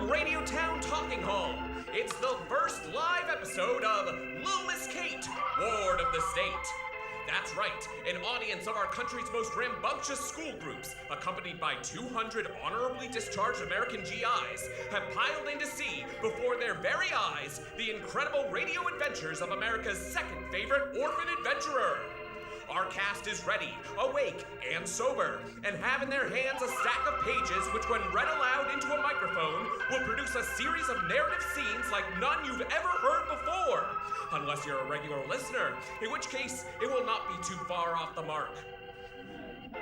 from Radio Town Talking Hall, it's the first live episode of Lil Miss Kate, Ward of the State. That's right, an audience of our country's most rambunctious school groups, accompanied by 200 honorably discharged American GIs, have piled in to see, before their very eyes, the incredible radio adventures of America's second favorite orphan adventurer. Our cast is ready, awake, and sober, and have in their hands a stack of pages which, when read aloud into a microphone, will produce a series of narrative scenes like none you've ever heard before. Unless you're a regular listener, in which case it will not be too far off the mark.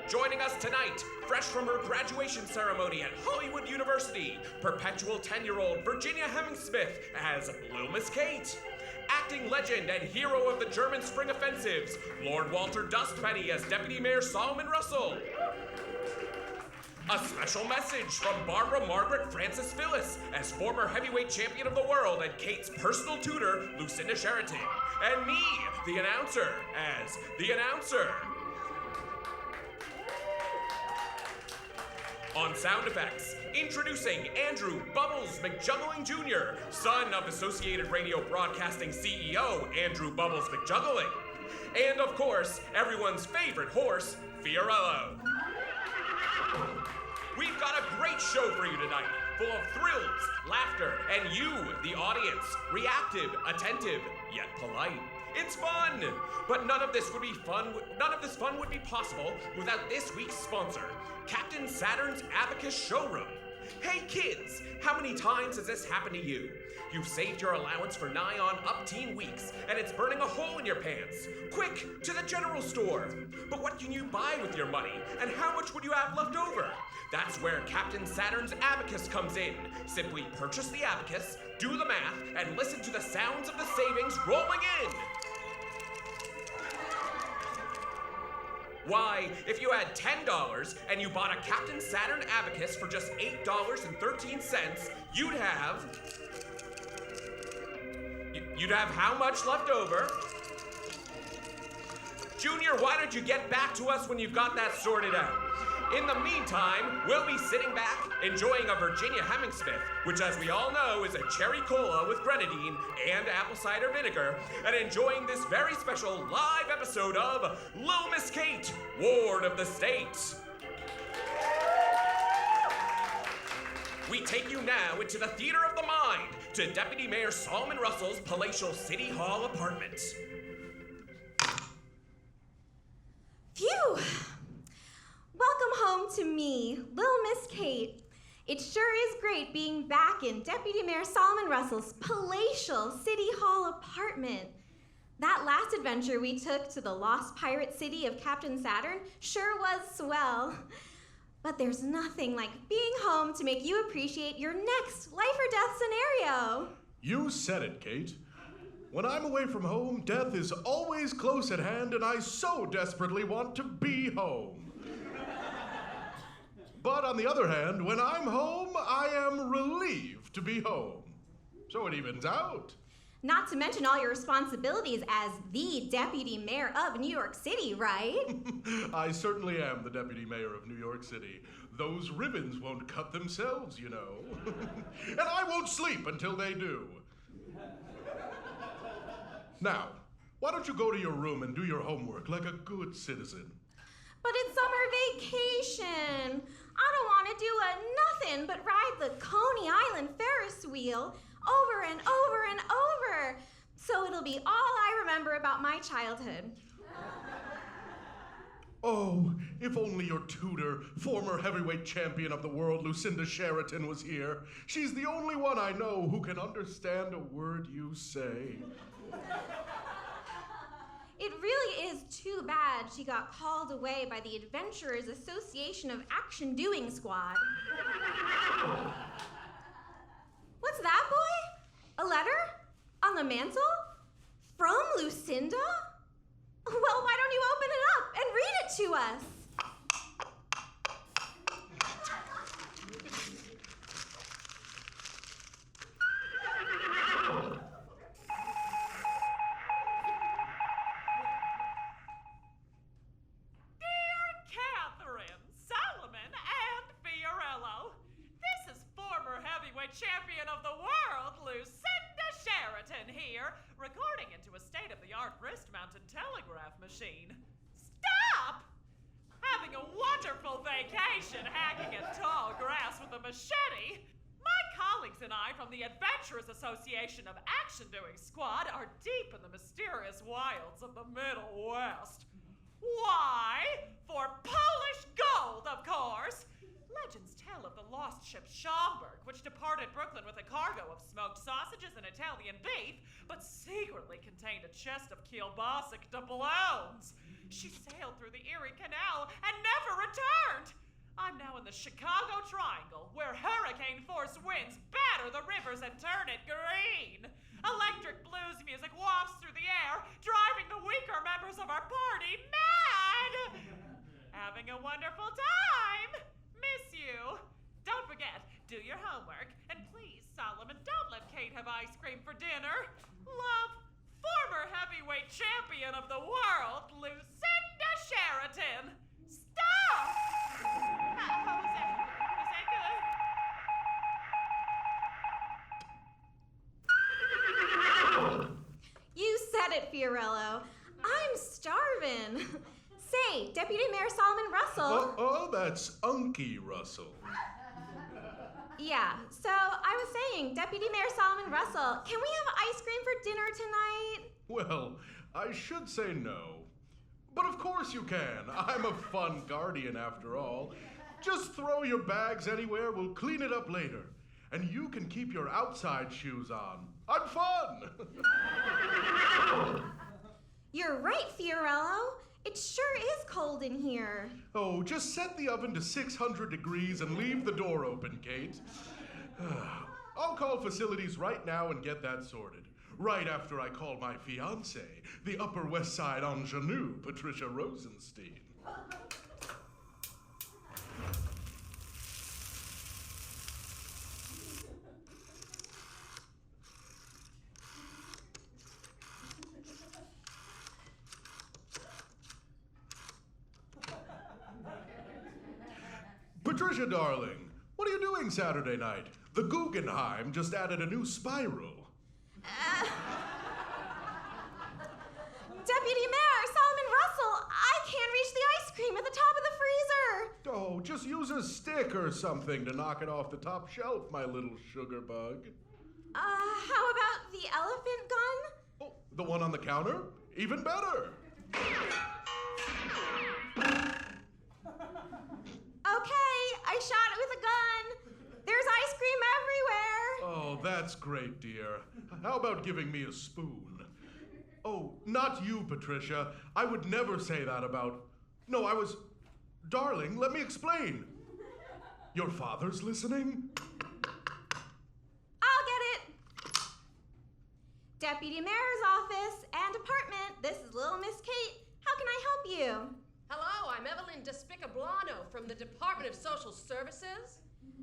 Joining us tonight, fresh from her graduation ceremony at Hollywood University, perpetual 10-year-old Virginia Hemming-Smith as Lil Miss Kate. Acting legend and hero of the German Spring Offensives, Lord Walter Dustpenny as Deputy Mayor Solomon Russell. A special message from Barbara Margaret Francis Phyllis as former heavyweight champion of the world and Kate's personal tutor, Lucinda Sheraton. And me, the announcer, as the announcer. On sound effects, introducing Andrew Bubbles McJuggling Jr., son of Associated Radio Broadcasting CEO Andrew Bubbles McJuggling. And of course, everyone's favorite horse, Fiorello. We've got a great show for you tonight, full of thrills, laughter, and you, the audience, reactive, attentive, yet polite. It's fun! But none of this fun would be possible without this week's sponsor, Captain Saturn's Abacus Showroom. Hey kids, how many times has this happened to you? You've saved your allowance for nigh on up teen weeks, and it's burning a hole in your pants. Quick, to the general store. But what can you buy with your money, and how much would you have left over? That's where Captain Saturn's Abacus comes in. Simply purchase the abacus, do the math, and listen to the sounds of the savings rolling in. Why, if you had $10 and you bought a Captain Saturn Abacus for just $8.13, you'd have how much left over? Junior, why don't you get back to us when you've got that sorted out? In the meantime, we'll be sitting back, enjoying a Virginia Hemming-Smith, which, as we all know, is a cherry cola with grenadine and apple cider vinegar, and enjoying this very special live episode of Lil Miss Kate, Ward of the State. We take you now into the theater of the mind to Deputy Mayor Solomon Russell's palatial City Hall apartment. Phew! Welcome home to me, Lil Miss Kate. It sure is great being back in Deputy Mayor Solomon Russell's palatial City Hall apartment. That last adventure we took to the lost pirate city of Captain Saturn sure was swell. But there's nothing like being home to make you appreciate your next life or death scenario. You said it, Kate. When I'm away from home, death is always close at hand, and I so desperately want to be home. But on the other hand, when I'm home, I am relieved to be home. So it evens out. Not to mention all your responsibilities as the Deputy Mayor of New York City, right? I certainly am the Deputy Mayor of New York City. Those ribbons won't cut themselves, you know. And I won't sleep until they do. Now, why don't you go to your room and do your homework like a good citizen? But it's summer vacation. I don't want to do nothing but ride the Coney Island Ferris wheel over and over and over. So it'll be all I remember about my childhood. Oh, if only your tutor, former heavyweight champion of the world, Lucinda Sheraton, was here. She's the only one I know who can understand a word you say. It really is too bad she got called away by the Adventurers Association of Action Doing Squad. What's that, boy? A letter? On the mantle? From Lucinda? Well, why don't you open it up and read it to us? Champion state-of-the-art wrist-mounted telegraph machine. Stop! Having a wonderful vacation hacking at tall grass with a machete. My colleagues and I from the Adventurers Association of Action Doing Squad are deep in the mysterious wilds of the Middle West. Why? For Polish gold, of course! Legends tell of the lost ship Schaumburg, which departed Brooklyn with a cargo of smoked sausages and Italian beef, but secretly contained a chest of kielbasic doubloons. She sailed through the Erie Canal and never returned! I'm now in the Chicago Triangle, where hurricane-force winds batter the rivers and turn it green. Electric blues music wafts through the air, driving the weaker members of our party mad. Having a wonderful time. Miss you. Don't forget, do your homework. And please, Solomon, don't let Kate have ice cream for dinner. Love, former heavyweight champion of the world, Lucinda Sheraton. Stop! How was that? Was that good? You said it, Fiorello. I'm starving. Say, Deputy Mayor Solomon Russell. Oh, that's Unky Russell. Yeah, so I was saying, Deputy Mayor Solomon Russell, can we have ice cream for dinner tonight? Well, I should say no. But of course you can. I'm a fun guardian after all. Just throw your bags anywhere, we'll clean it up later. And you can keep your outside shoes on. I'm fun! You're right, Fiorello. It sure is cold in here. Oh, just set the oven to 600 degrees and leave the door open, Kate. I'll call facilities right now and get that sorted. Right after I call my fiancée, the Upper West Side ingenue, Patricia Rosenstein. Patricia, darling, what are you doing Saturday night? The Guggenheim just added a new spiral. Deputy Mayor Solomon Russell, I can't reach the ice cream at the top of the freezer. Oh, just use a stick or something to knock it off the top shelf, my little sugar bug. How about the elephant gun? Oh, the one on the counter? Even better. Okay, I shot it with a gun. There's ice cream everywhere. Oh, that's great, dear. How about giving me a spoon? Oh, not you, Patricia. I would never say that about... No, I was... Darling, let me explain. Your father's listening? I'll get it. Deputy Mayor's office and department. This is Lil Miss Kate. How can I help you? Hello, I'm Evelyn Despicablano from the Department of Social Services.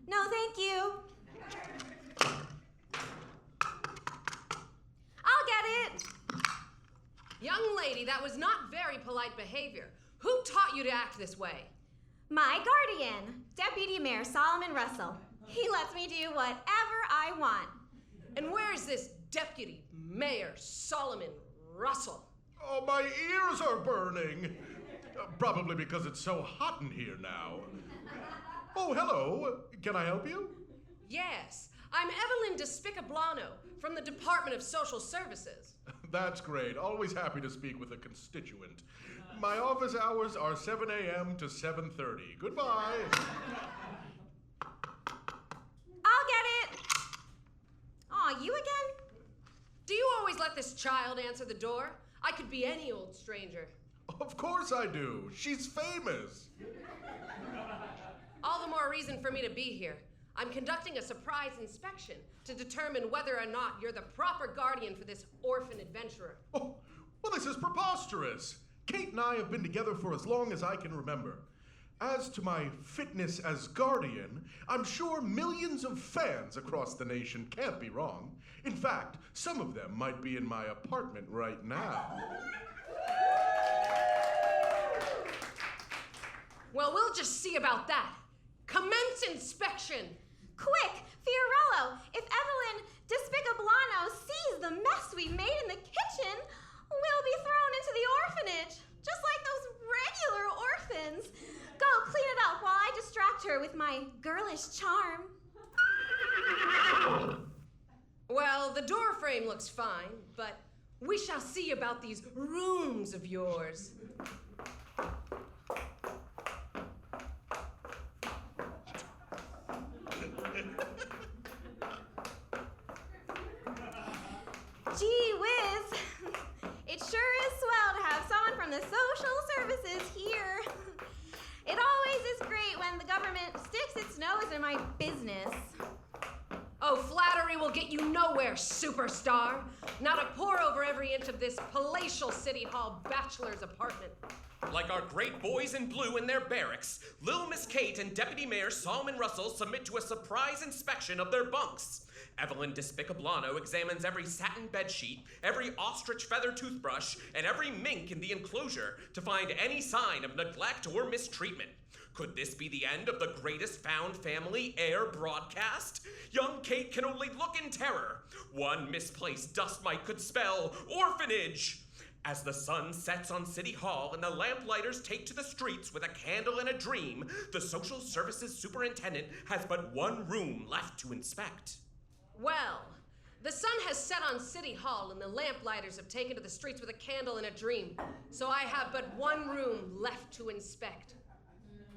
No, thank you. I'll get it. Young lady, that was not very polite behavior. Who taught you to act this way? My guardian, Deputy Mayor Solomon Russell. He lets me do whatever I want. And where is this Deputy Mayor Solomon Russell? Oh, my ears are burning. Probably because it's so hot in here now. Oh, hello. Can I help you? Yes, I'm Evelyn Despicablano from the Department of Social Services. That's great. Always happy to speak with a constituent. My office hours are 7 a.m. to 7:30. Goodbye. I'll get it. Aw, you again? Do you always let this child answer the door? I could be any old stranger. Of course I do. She's famous. All the more reason for me to be here. I'm conducting a surprise inspection to determine whether or not you're the proper guardian for this orphan adventurer. Oh, well, this is preposterous. Kate and I have been together for as long as I can remember. As to my fitness as guardian, I'm sure millions of fans across the nation can't be wrong. In fact, some of them might be in my apartment right now. Well, we'll just see about that. Commence inspection. Quick, Fiorello, if Evelyn Despicablano sees the mess we made in the kitchen, we'll stylish charm. Well, the door frame looks fine, but we shall see about these rooms of yours. Gee whiz! It sure is swell to have someone from the social services here. It always is great when the government sticks its nose in my business. Oh, flattery will get you nowhere, superstar. Not a pour over every inch of this palatial City Hall bachelor's apartment. Like our great boys in blue in their barracks, Lil Miss Kate and Deputy Mayor Solomon Russell submit to a surprise inspection of their bunks. Evelyn Despicablano examines every satin bedsheet, every ostrich feather toothbrush, and every mink in the enclosure to find any sign of neglect or mistreatment. Could this be the end of the greatest found family air broadcast? Young Kate can only look in terror. One misplaced dust mite could spell orphanage. As the sun sets on City Hall and the lamplighters take to the streets with a candle and a dream, the social services superintendent has but one room left to inspect. Well, the sun has set on City Hall and the lamplighters have taken to the streets with a candle and a dream, so I have but one room left to inspect.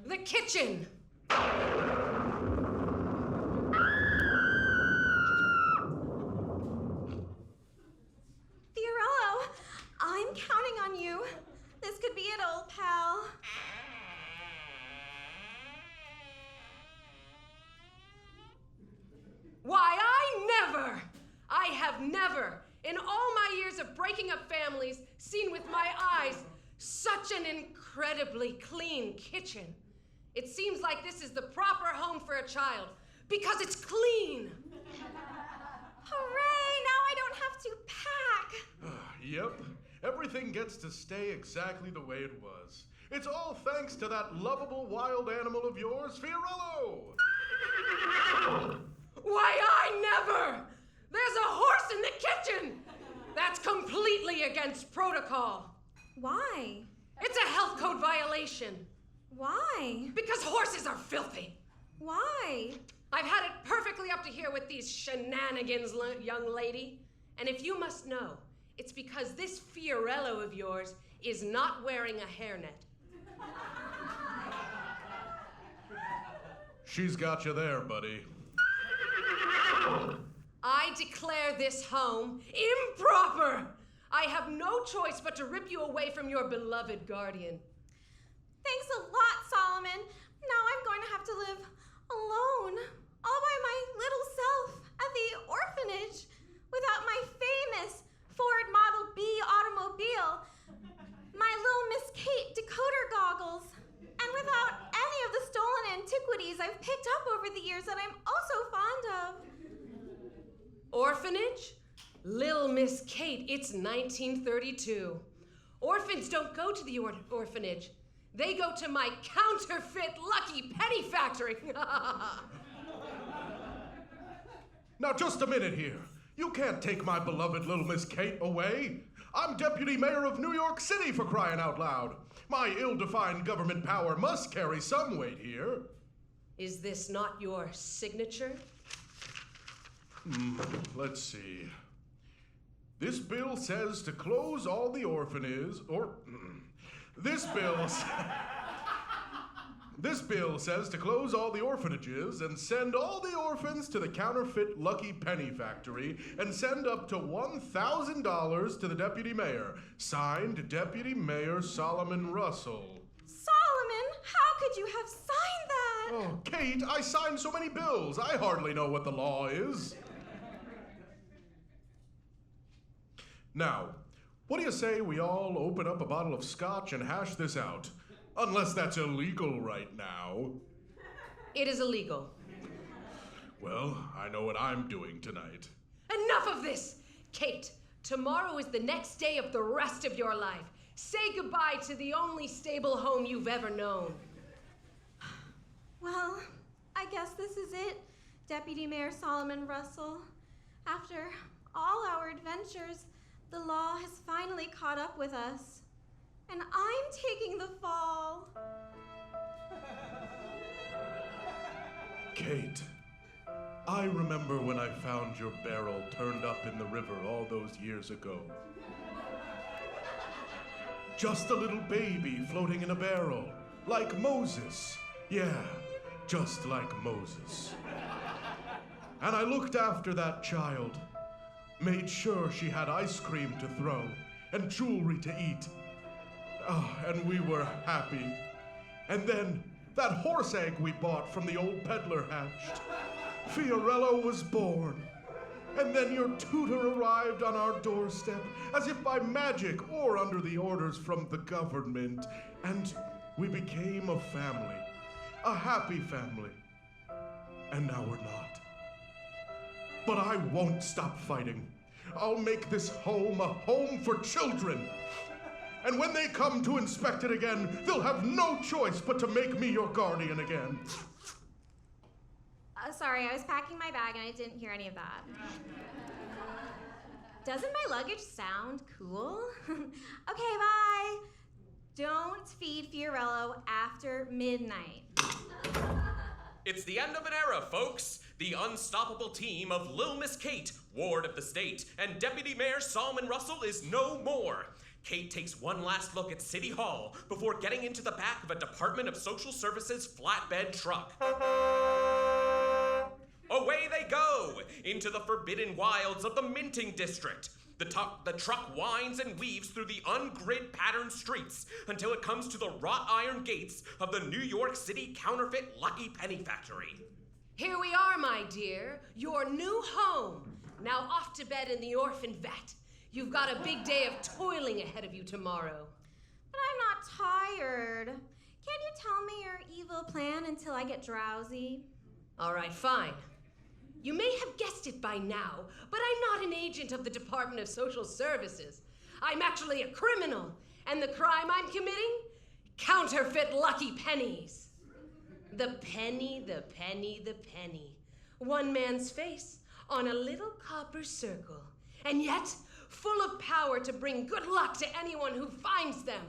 The kitchen! Fiorello, I'm counting on you. This could be it, old pal. Why, I have never, in all my years of breaking up families, seen with my eyes such an incredibly clean kitchen. It seems like this is the proper home for a child, because it's clean. Hooray, now I don't have to pack. Yep, everything gets to stay exactly the way it was. It's all thanks to that lovable wild animal of yours, Fiorello! Why, I never! There's a horse in the kitchen! That's completely against protocol. Why? It's a health code violation. Why? Because horses are filthy. Why? I've had it perfectly up to here with these shenanigans, young lady. And if you must know, it's because this Fiorello of yours is not wearing a hairnet. She's got you there, buddy. I declare this home improper. I have no choice but to rip you away from your beloved guardian. Thanks a lot, Solomon. Now I'm going to have to live alone, all by my little self at the orphanage, without my famous Ford Model B automobile, my Lil Miss Kate decoder goggles, and without any of the stolen antiquities I've picked up over the years that I'm also fond of. Orphanage? Lil Miss Kate, it's 1932. Orphans don't go to the orphanage. They go to my counterfeit Lucky Penny Factory. Now, just a minute here. You can't take my beloved Little Miss Kate away. I'm Deputy Mayor of New York City, for crying out loud. My ill-defined government power must carry some weight here. Is this not your signature? Let's see. This bill says to close all the orphanages, This bill says to close all the orphanages and send all the orphans to the counterfeit Lucky Penny Factory and send up to $1,000 to the deputy mayor. Signed, Deputy Mayor Solomon Russell. Solomon, how could you have signed that? Oh, Kate, I signed so many bills, I hardly know what the law is. Now, what do you say we all open up a bottle of scotch and hash this out? Unless that's illegal right now. It is illegal. Well, I know what I'm doing tonight. Enough of this! Kate, tomorrow is the next day of the rest of your life. Say goodbye to the only stable home you've ever known. Well, I guess this is it, Deputy Mayor Solomon Russell. After all our adventures, the law has finally caught up with us. And I'm taking the fall. Kate, I remember when I found your barrel turned up in the river all those years ago. Just a little baby floating in a barrel, like Moses. Yeah, just like Moses. And I looked after that child, made sure she had ice cream to throw and jewelry to eat. Oh, and we were happy. And then that horse egg we bought from the old peddler hatched. Fiorello was born. And then your tutor arrived on our doorstep, as if by magic or under the orders from the government. And we became a family, a happy family. And now we're not. But I won't stop fighting. I'll make this home a home for children. And when they come to inspect it again, they'll have no choice but to make me your guardian again. Sorry, I was packing my bag and I didn't hear any of that. Doesn't my luggage sound cool? Okay, bye. Don't feed Fiorello after midnight. It's the end of an era, folks. The unstoppable team of Lil Miss Kate, ward of the state, and Deputy Mayor Solomon Russell is no more. Kate takes one last look at City Hall before getting into the back of a Department of Social Services flatbed truck. Away they go, into the forbidden wilds of the Minting District. The truck winds and weaves through the ungrid patterned streets until it comes to the wrought iron gates of the New York City counterfeit Lucky Penny Factory. Here we are, my dear, your new home. Now off to bed in the orphan vat. You've got a big day of toiling ahead of you tomorrow. But I'm not tired. Can you tell me your evil plan until I get drowsy? All right, fine. You may have guessed it by now, but I'm not an agent of the Department of Social Services. I'm actually a criminal, and the crime I'm committing? Counterfeit lucky pennies. The penny, the penny, the penny. One man's face on a little copper circle, and yet full of power to bring good luck to anyone who finds them.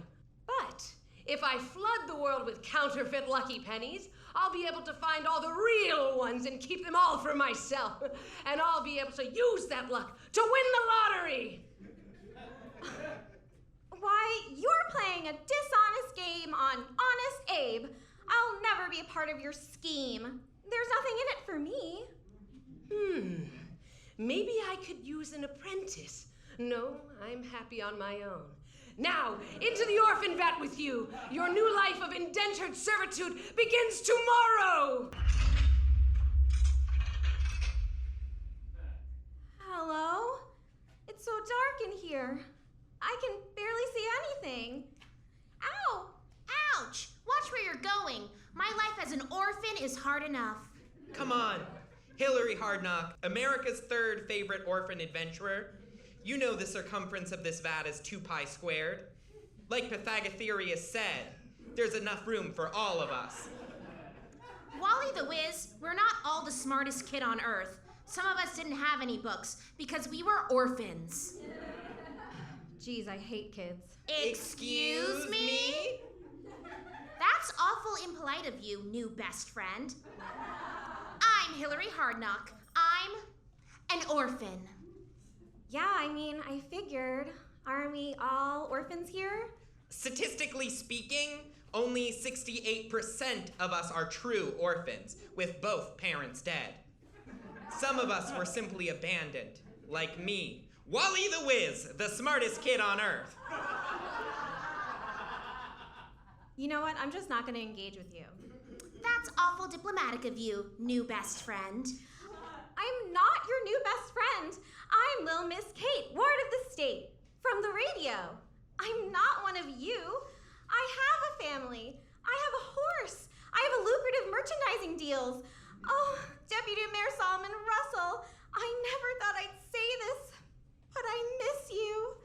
But if I flood the world with counterfeit lucky pennies, I'll be able to find all the real ones and keep them all for myself. And I'll be able to use that luck to win the lottery. Why, you're playing a dishonest game on Honest Abe. I'll never be a part of your scheme. There's nothing in it for me. Maybe I could use an apprentice. No, I'm happy on my own. Now, into the orphan vat with you. Your new life of indentured servitude begins tomorrow. Hello? It's so dark in here. I can barely see anything. Ow! Ouch! Watch where you're going. My life as an orphan is hard enough. Come on, Hillary Hardknock, America's third favorite orphan adventurer. You know the circumference of this vat is 2 pi squared. Like Pythagoras said, there's enough room for all of us. Wally the Wiz, we're not all the smartest kid on earth. Some of us didn't have any books because we were orphans. Geez, I hate kids. Excuse me? That's awful impolite of you, new best friend. I'm Hillary Hardknock. I'm an orphan. Yeah, I mean, I figured. Aren't we all orphans here? Statistically speaking, only 68% of us are true orphans, with both parents dead. Some of us were simply abandoned, like me, Wally the Wiz, the smartest kid on earth. You know what? I'm just not going to engage with you. That's awful diplomatic of you, new best friend. I'm not your new best friend. I'm Lil Miss Kate, ward of the state, from the radio. I'm not one of you. I have a family. I have a horse. I have lucrative merchandising deals. Oh, Deputy Mayor Solomon Russell, I never thought I'd say this, but I miss you.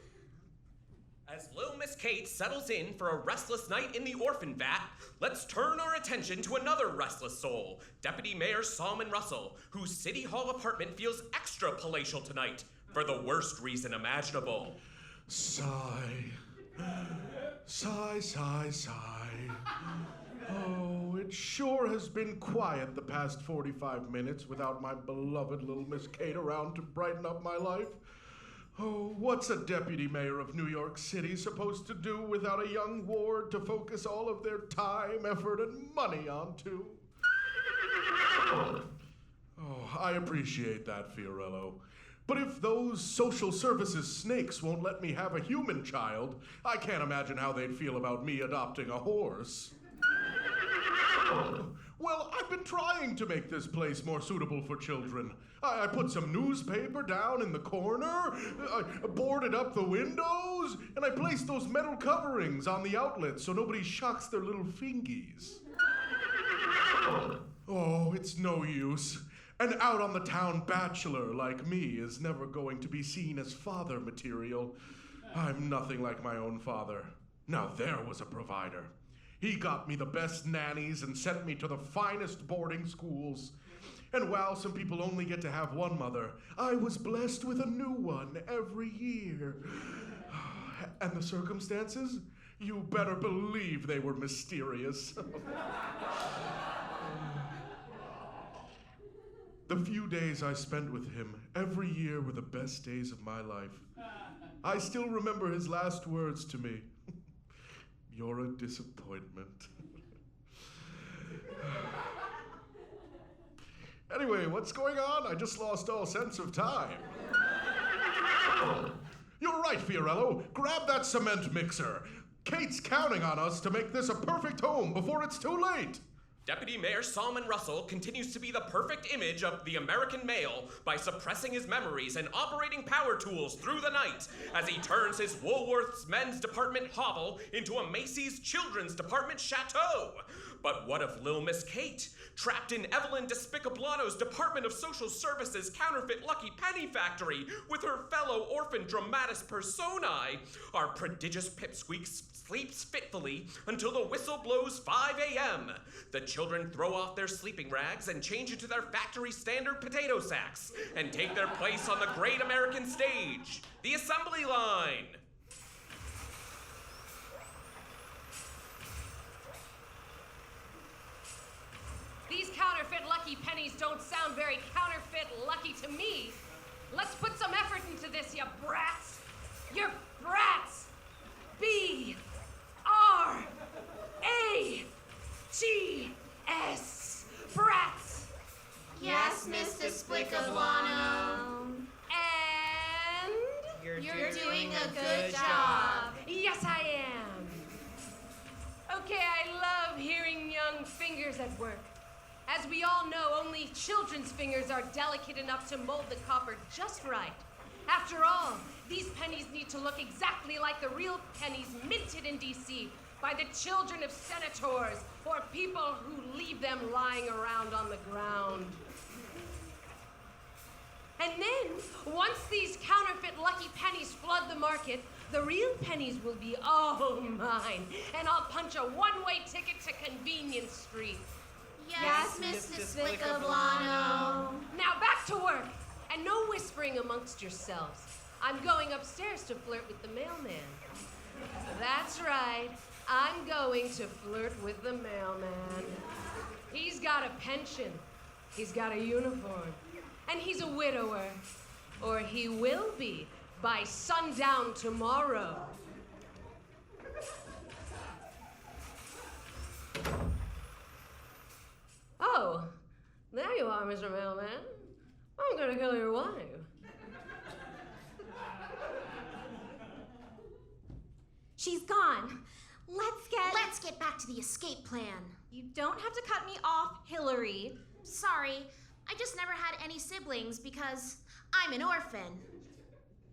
As Lil Miss Kate settles in for a restless night in the orphan vat, let's turn our attention to another restless soul, Deputy Mayor Solomon Russell, whose City Hall apartment feels extra palatial tonight, for the worst reason imaginable. Sigh. Sigh, sigh, sigh. Oh, it sure has been quiet the past 45 minutes without my beloved Lil Miss Kate around to brighten up my life. Oh, what's a deputy mayor of New York City supposed to do without a young ward to focus all of their time, effort, and money onto? Oh, I appreciate that, Fiorello. But if those social services snakes won't let me have a human child, I can't imagine how they'd feel about me adopting a horse. Well, I've been trying to make this place more suitable for children. I put some newspaper down in the corner, I boarded up the windows, and I placed those metal coverings on the outlets so nobody shocks their little fingies. Oh, it's no use. An out-on-the-town bachelor like me is never going to be seen as father material. I'm nothing like my own father. Now there was a provider. He got me the best nannies and sent me to the finest boarding schools. And while some people only get to have one mother, I was blessed with a new one every year. And the circumstances? You better believe they were mysterious. The few days I spent with him every year were the best days of my life. I still remember his last words to me. You're a disappointment. Anyway, what's going on? I just lost all sense of time. You're right, Fiorello. Grab that cement mixer. Kate's counting on us to make this a perfect home before it's too late. Deputy Mayor Solomon Russell continues to be the perfect image of the American male by suppressing his memories and operating power tools through the night as he turns his Woolworth's Men's Department hovel into a Macy's Children's Department chateau. But what of Lil Miss Kate, trapped in Evelyn Despicablano's Department of Social Services counterfeit Lucky Penny factory with her fellow orphan dramatis personae? Our prodigious pipsqueak sleeps fitfully until the whistle blows 5 a.m. The children throw off their sleeping rags and change into their factory standard potato sacks and take their place on the great American stage, the assembly line. These counterfeit Lucky Pennies don't sound very counterfeit lucky to me. Let's put some effort into this, you brats. You're brats. B-R-A-T-S. Brats. Yes, Miss Despicablano. And You're doing a good job. yes, I am. Okay, I love hearing young fingers at work. As we all know, only children's fingers are delicate enough to mold the copper just right. After all, these pennies need to look exactly like the real pennies minted in D.C. by the children of senators or people who leave them lying around on the ground. And then, once these counterfeit Lucky Pennies flood the market, the real pennies will be all mine, and I'll punch a one-way ticket to Convenience Street. Yes, Miss Despicablano. Now back to work, and no whispering amongst yourselves. I'm going upstairs to flirt with the mailman. That's right, I'm going to flirt with the mailman. He's got a pension, he's got a uniform, and he's a widower. Or he will be by sundown tomorrow. Oh, there you are, Mr. Mailman. I'm gonna kill your wife. She's gone. Let's get back to the escape plan. You don't have to cut me off, Hillary. Sorry, I just never had any siblings because I'm an orphan.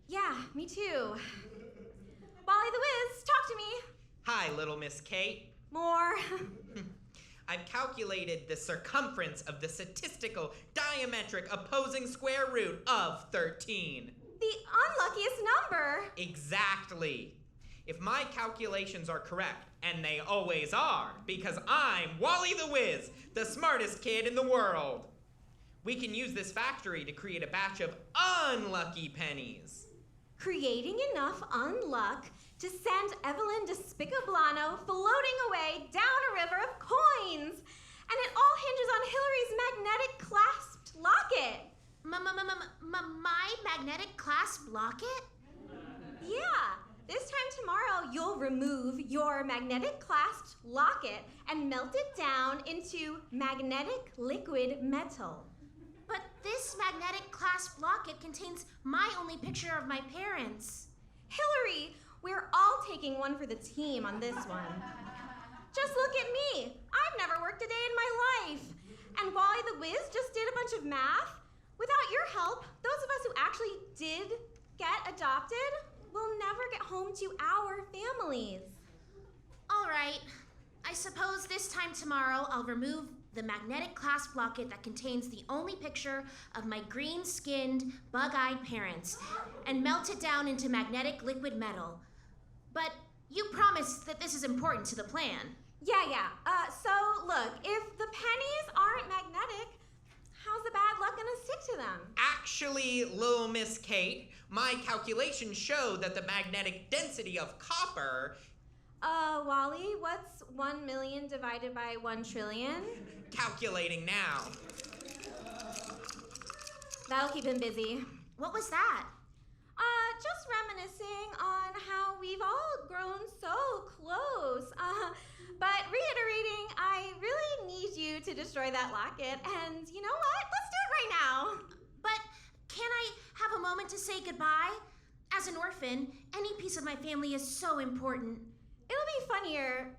Yeah, me too. Wally the Wiz, talk to me. Hi, Little Miss Kate. More. I've calculated the circumference of the statistical diametric opposing square root of 13. The unluckiest number. Exactly. If my calculations are correct, and they always are, because I'm Wally the Wiz, the smartest kid in the world, we can use this factory to create a batch of unlucky pennies. Creating enough unluck to send Evelyn Despicablano floating away down a river of coins. And it all hinges on Hillary's magnetic clasped locket. My magnetic clasp locket? Yeah. This time tomorrow, you'll remove your magnetic clasped locket and melt it down into magnetic liquid metal. But this magnetic clasp locket contains my only picture of my parents. Hillary, we're all taking one for the team on this one. Just look at me. I've never worked a day in my life. And Wally the Wiz just did a bunch of math. Without your help, those of us who actually did get adopted will never get home to our families. All right. I suppose this time tomorrow I'll remove the magnetic clasp locket that contains the only picture of my green-skinned, bug-eyed parents and melt it down into magnetic liquid metal. But you promised that this is important to the plan. Yeah. So look, if the pennies aren't magnetic, how's the bad luck gonna stick to them? Actually, Lil Miss Kate, my calculations show that the magnetic density of copper... Wally, what's 1 million divided by 1 trillion? Calculating now. That'll keep him busy. What was that? Just reminiscing on how we've all grown so close. But reiterating, I really need you to destroy that locket, and you know what? Let's do it right now. But can I have a moment to say goodbye? As an orphan, any piece of my family is so important. It'll be funnier,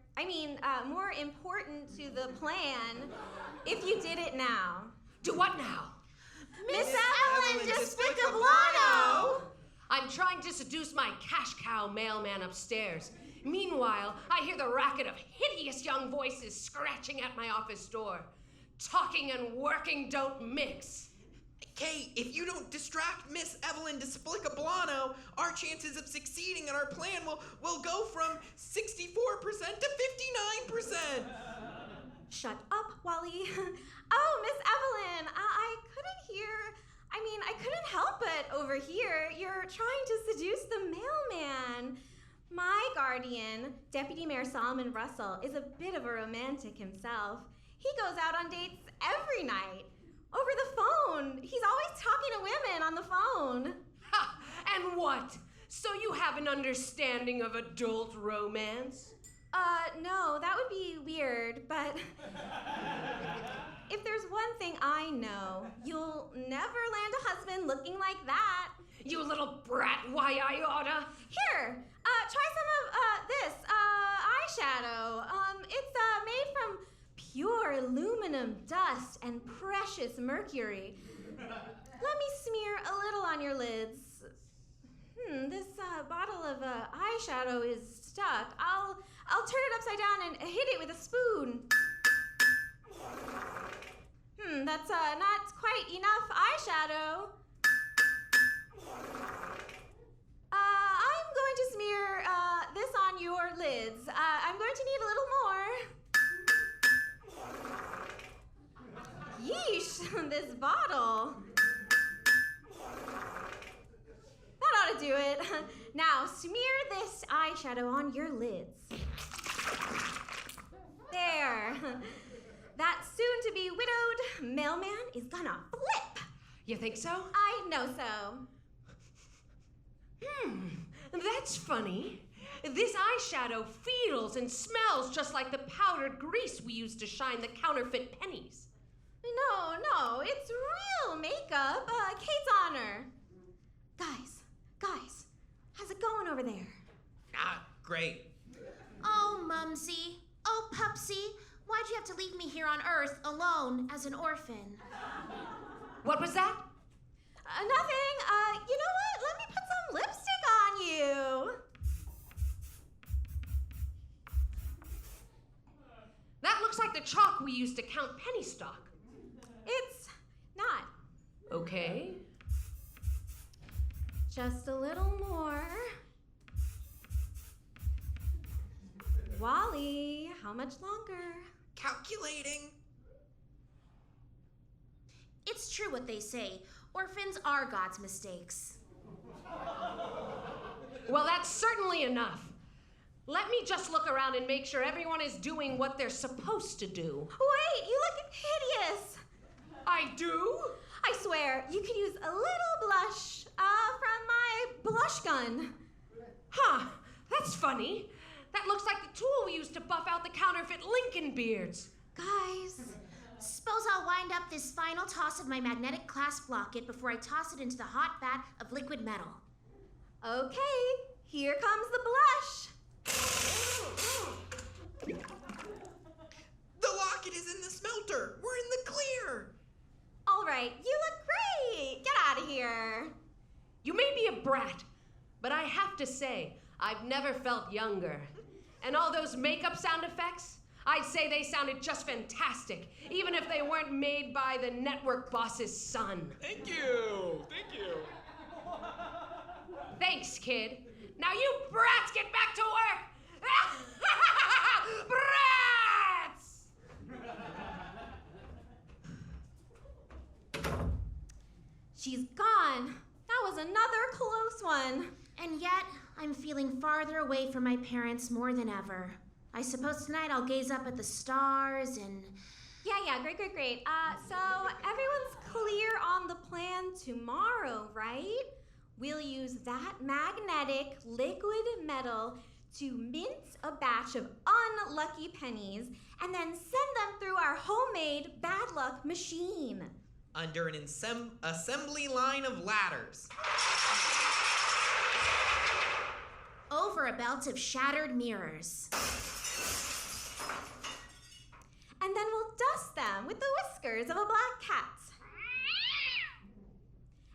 more important to the plan, if you did it now. Do what now? Miss Evelyn Despicablano! I'm trying to seduce my cash cow mailman upstairs. Meanwhile, I hear the racket of hideous young voices scratching at my office door. Talking and working don't mix. Kate, if you don't distract Miss Evelyn Despicablano, our chances of succeeding in our plan will go from 64% to 59%. Shut up, Wally. Oh, Miss Evelyn, I couldn't hear. I couldn't help it over here. You're trying to seduce the mailman. My guardian, Deputy Mayor Solomon Russell, is a bit of a romantic himself. He goes out on dates every night. Over the phone. He's always talking to women on the phone. Ha! And what? So you have an understanding of adult romance? No, that would be weird, but if there's one thing I know, you'll never land a husband looking like that. You little brat, why I oughta. Here, try some of this eyeshadow. It's made from pure aluminum dust and precious mercury. Let me smear a little on your lids. This bottle of eyeshadow is stuck. I'll turn it upside down and hit it with a spoon. That's not quite enough eyeshadow. I'm going to smear this on your lids. I'm going to need a little more. Yeesh, this bottle. That ought to do it. Now, smear this eyeshadow on your lids. There. That soon-to-be widowed mailman is gonna flip. You think so? I know so. That's funny. This eyeshadow feels and smells just like the powdered grease we use to shine the counterfeit pennies. No, it's real makeup. Kate's honor. Guys, how's it going over there? Great. Oh, Mumsy. Oh, Pupsy. Why'd you have to leave me here on Earth alone as an orphan? What was that? Nothing. You know what? Let me put some lipstick on you. That looks like the chalk we use to count penny stock. It's not. Okay. Just a little more. Wally, how much longer? Calculating. It's true what they say. Orphans are God's mistakes. Well, that's certainly enough. Let me just look around and make sure everyone is doing what they're supposed to do. Wait, you look hideous. I do? I swear, you could use a little blush from my blush gun. Huh, that's funny. That looks like the tool we used to buff out the counterfeit Lincoln beards. Guys, Suppose I'll wind up this final toss of my magnetic clasp locket before I toss it into the hot vat of liquid metal. okay, here comes the blush. The locket is in the smelter. We're in the clear. All right, you look great. Get out of here. You may be a brat, but I have to say, I've never felt younger. And all those makeup sound effects, I'd say they sounded just fantastic, even if they weren't made by the network boss's son. Thank you. Thank you. Thanks, kid. Now you brats get back to work! Brats! She's gone. That was another close one. And yet, I'm feeling farther away from my parents more than ever. I suppose tonight I'll gaze up at the stars and... Yeah, great. So everyone's clear on the plan tomorrow, right? We'll use that magnetic liquid metal to mince a batch of unlucky pennies and then send them through our homemade bad luck machine. Under an assembly line of ladders. over a belt of shattered mirrors. And then we'll dust them with the whiskers of a black cat.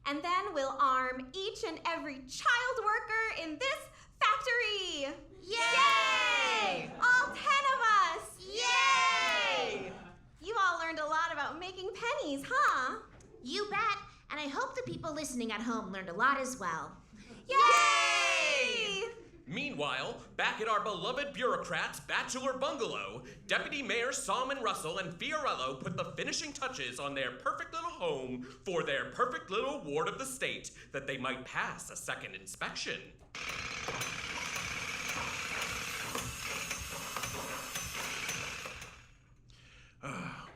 And then we'll arm each and every child worker in this factory. Yay! All 10 of us. Yay! You all learned a lot about making pennies, huh? You bet. And I hope the people listening at home learned a lot as well. Yay! Meanwhile, back at our beloved bureaucrats' bachelor bungalow, Deputy Mayor Solomon Russell and Fiorello put the finishing touches on their perfect little home for their perfect little ward of the state, that they might pass a second inspection.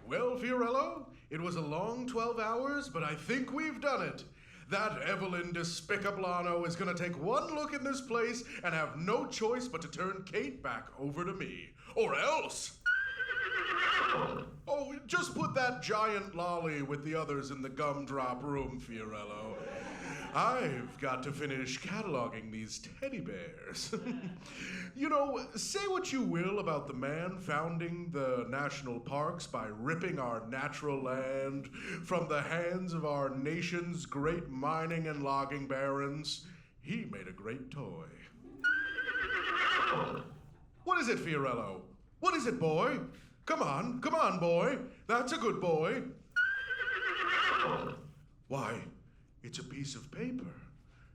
Well, Fiorello, it was a long 12 hours, but I think we've done it. That Evelyn Despicablano is gonna take one look in this place and have no choice but to turn Kate back over to me. Or else! Oh, just put that giant lolly with the others in the gumdrop room, Fiorello. I've got to finish cataloging these teddy bears. You know, say what you will about the man founding the national parks by ripping our natural land from the hands of our nation's great mining and logging barons. He made a great toy. What is it, Fiorello? What is it, boy? Come on, boy. That's a good boy. Why, it's a piece of paper.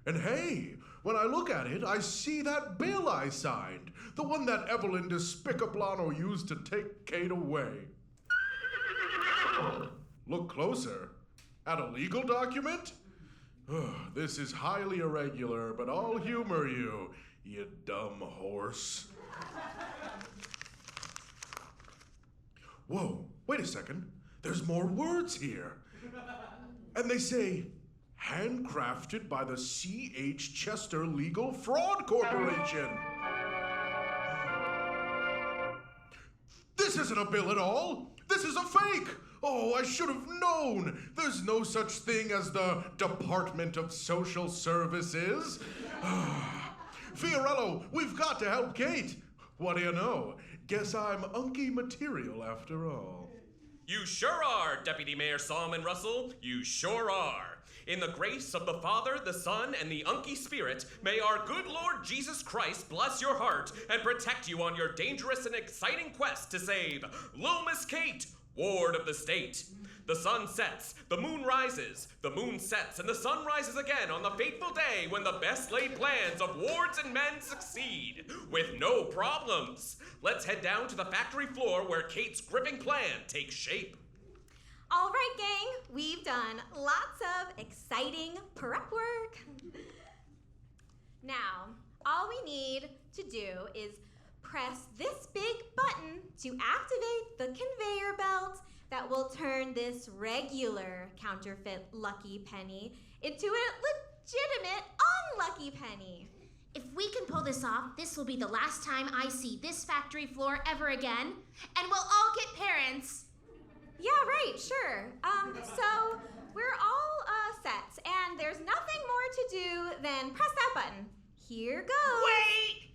And hey, when I look at it, I see that bill I signed. The one that Evelyn Despicablano used to take Kate away. Look closer. At a legal document? This is highly irregular, but I'll humor you, you dumb horse. Whoa, wait a second. There's more words here. And they say, handcrafted by the C.H. Chester Legal Fraud Corporation. This isn't a bill at all. This is a fake. Oh, I should have known. There's no such thing as the Department of Social Services. Fiorello, we've got to help Kate. What do you know? Guess I'm unky material after all. You sure are, Deputy Mayor Solomon Russell. You sure are. In the grace of the Father, the Son, and the Unky Spirit, may our good Lord Jesus Christ bless your heart and protect you on your dangerous and exciting quest to save Lil Miss Kate, Ward of the State. The sun sets, the moon rises, the moon sets, and the sun rises again on the fateful day when the best laid plans of wards and men succeed, with no problems. Let's head down to the factory floor where Kate's gripping plan takes shape. All right, gang, we've done lots of exciting prep work. Now, all we need to do is press this big button to activate the conveyor belt that will turn this regular counterfeit lucky penny into a legitimate unlucky penny. If we can pull this off, this will be the last time I see this factory floor ever again, and we'll all get parents. Yeah, right, sure. So we're all set, and there's nothing more to do than press that button. Here goes. Wait!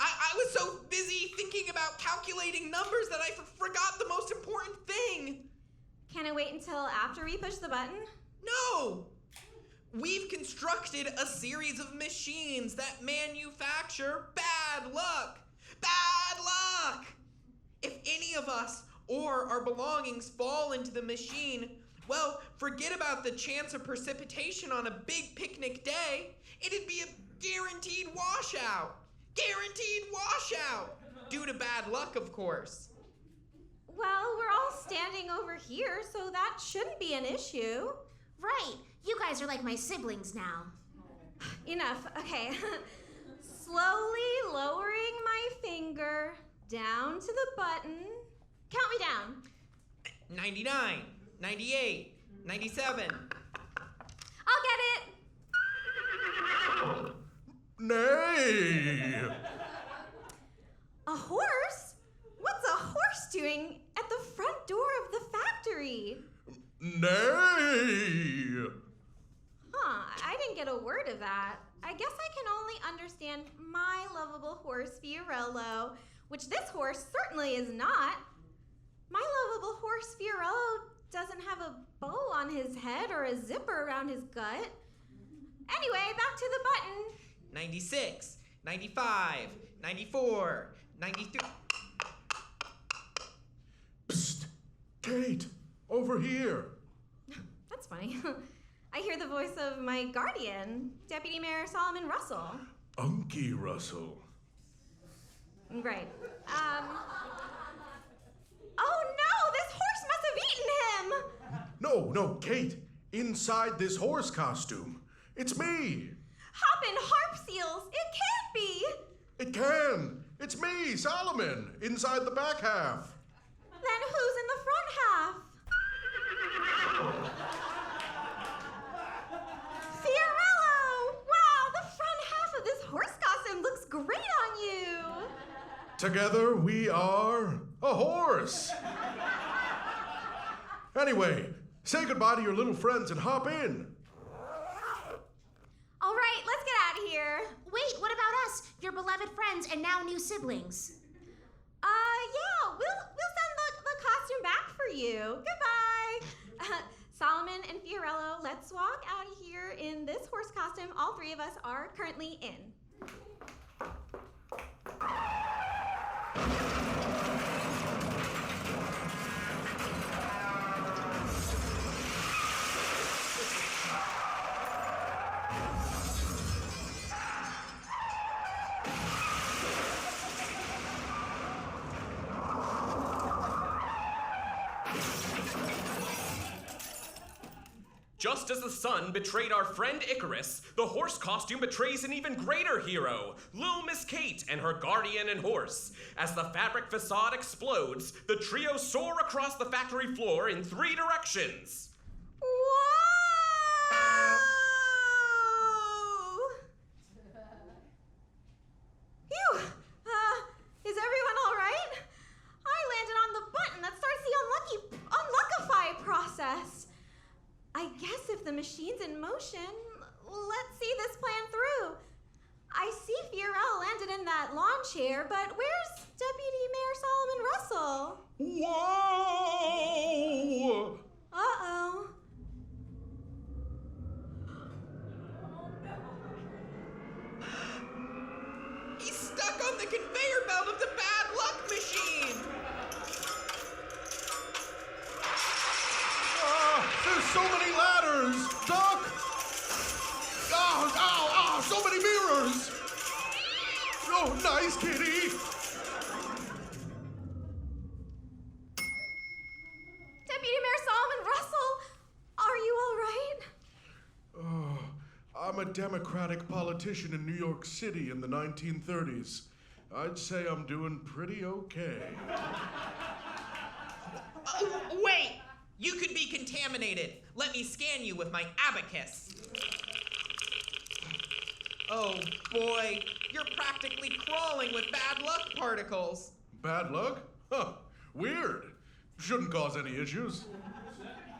I was so busy thinking about calculating numbers that I forgot the most important thing. Can I wait until after we push the button? No! We've constructed a series of machines that manufacture bad luck. Bad luck! If any of us or our belongings fall into the machine, well, forget about the chance of precipitation on a big picnic day. It'd be a guaranteed washout. Guaranteed washout! Due to bad luck, of course. Well, we're all standing over here, so that shouldn't be an issue. Right, you guys are like my siblings now. Enough, okay. Slowly lowering my finger down to the button. Count me down. 99, 98, 97. I'll get it. Nay! A horse? What's a horse doing at the front door of the factory? Nay! I didn't get a word of that. I guess I can only understand my lovable horse, Fiorello, which this horse certainly is not. My lovable horse, Fiorello, doesn't have a bow on his head or a zipper around his gut. Anyway, back to the button. 96, 95, 94, 93. Psst! Kate! Over here! That's funny. I hear the voice of my guardian, Deputy Mayor Solomon Russell. Unky Russell. Right. Oh no! This horse must have eaten him! No, Kate. Inside this horse costume. It's me. Hoppin' harp seals! It can't be! It can. It's me, Solomon, inside the back half. Then who's in the front half? Fiorello! Wow, the front half of this horse costume looks great on you! Together we are a horse. Anyway, say goodbye to your little friends and hop in. All right, let's get out of here. Wait, what about us, your beloved friends and now new siblings? Yeah, we'll send the costume back for you. Goodbye. Solomon and Fiorello, let's walk out of here in this horse costume all three of us are currently in. Just as the sun betrayed our friend Icarus, the horse costume betrays an even greater hero, Lil Miss Kate and her guardian and horse. As the fabric facade explodes, the trio soar across the factory floor in 3 directions. Whoa! Phew! Is everyone all right? I landed on the button that starts the unluckify process. I guess if the machine's in motion, let's see this plan through. I see Fiorello landed in that lawn chair, but where's Deputy Mayor Solomon Russell? Whoa! Uh-oh. He's stuck on the conveyor belt of the bad luck machine! There's so many ladders! Duck! Oh, so many mirrors! Oh, nice, kitty! Deputy Mayor Solomon Russell, are you all right? Oh, I'm a Democratic politician in New York City in the 1930s. I'd say I'm doing pretty okay. Wait! You could be contaminated. Let me scan you with my abacus. Oh boy, you're practically crawling with bad luck particles. Bad luck? Huh. Weird. Shouldn't cause any issues.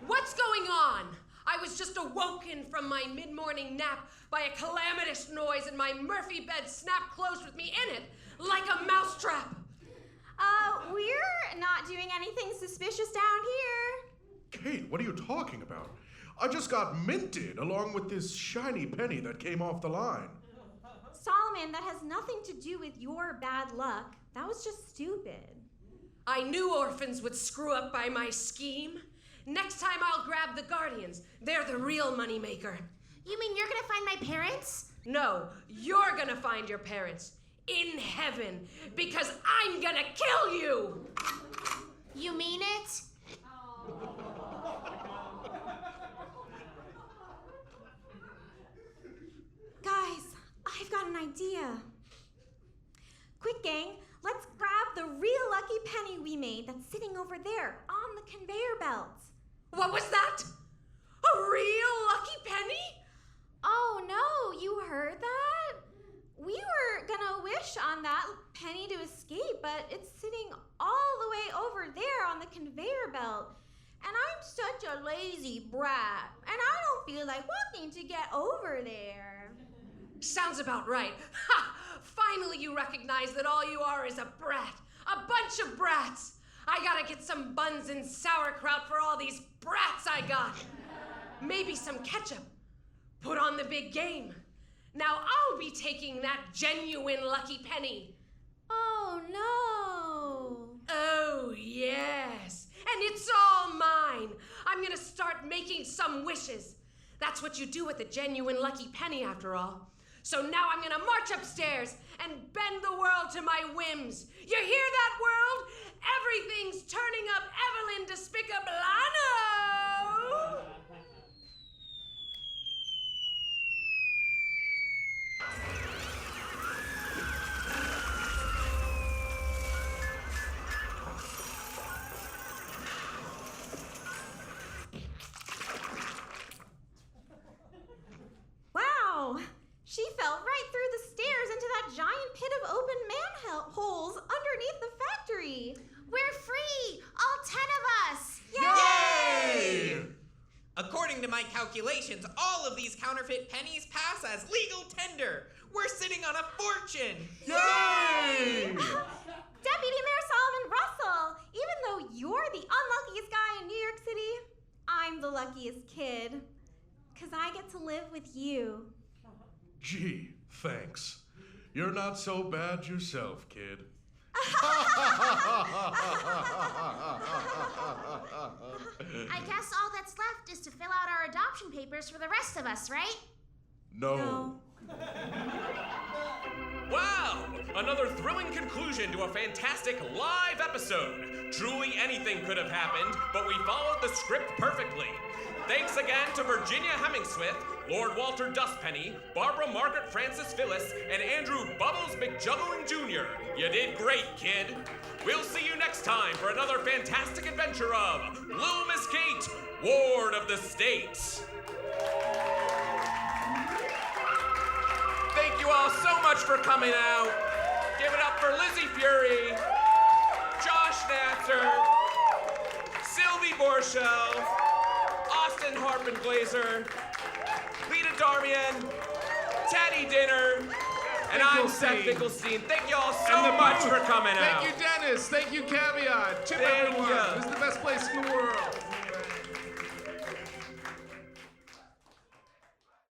What's going on? I was just awoken from my mid-morning nap by a calamitous noise and my Murphy bed snapped closed with me in it like a mousetrap. We're not doing anything suspicious down here. Kate, what are you talking about? I just got minted along with this shiny penny that came off the line. Solomon, that has nothing to do with your bad luck. That was just stupid. I knew orphans would screw up by my scheme. Next time I'll grab the guardians. They're the real moneymaker. You mean you're gonna find my parents? No, you're gonna find your parents in heaven because I'm gonna kill you! You mean it? Guys, I've got an idea. Quick, gang, let's grab the real lucky penny we made that's sitting over there on the conveyor belts. What was that? A real lucky penny? Oh no, you heard that? We were gonna wish on that penny to escape, but it's sitting all the way over there on the conveyor belt. And I'm such a lazy brat, and I don't feel like walking to get over there. Sounds about right. Ha! Finally you recognize that all you are is a brat. A bunch of brats. I gotta get some buns and sauerkraut for all these brats I got. Maybe some ketchup. Put on the big game. Now I'll be taking that genuine lucky penny. Oh no. Oh, yes. And it's all mine. I'm gonna start making some wishes. That's what you do with a genuine lucky penny, after all. So now I'm gonna march upstairs and bend the world to my whims. You hear that, world? Everything's turning up Evelyn Despicablano! Wow. She fell right through the stairs into that giant pit of open manholes underneath the factory. We're free! All 10 of us! Yay! According to my calculations, all of these counterfeit pennies pass as legal tender. We're sitting on a fortune. Yay! Deputy Mayor Solomon Russell, even though you're the unluckiest guy in New York City, I'm the luckiest kid. 'Cause I get to live with you. Gee, thanks. You're not so bad yourself, kid. I guess all that's left is to fill out our adoption papers for the rest of us, right? No. Wow! Another thrilling conclusion to a fantastic live episode. Truly anything could have happened, but we followed the script perfectly. Thanks again to Virginia Hemmingsmith, Lord Walter Dustpenny, Barbara Margaret Francis Phyllis, and Andrew Bubbles McJuggling Jr. You did great, kid. We'll see you next time for another fantastic adventure of Lil Miss Kate, Ward of the State. Thank you all so much for coming out. Give it up for Lizzy Furey, Josh Nasser, Sylvie Borschel, Austen Halpern-Graser, Lida Darmian, Teddy Dinner, and I'm Seth Finkelstein. Thank you all so much for coming out. Thank you, Dennis. Thank you, Caveat. Tip Thank everyone. ya. This is the best place in the world.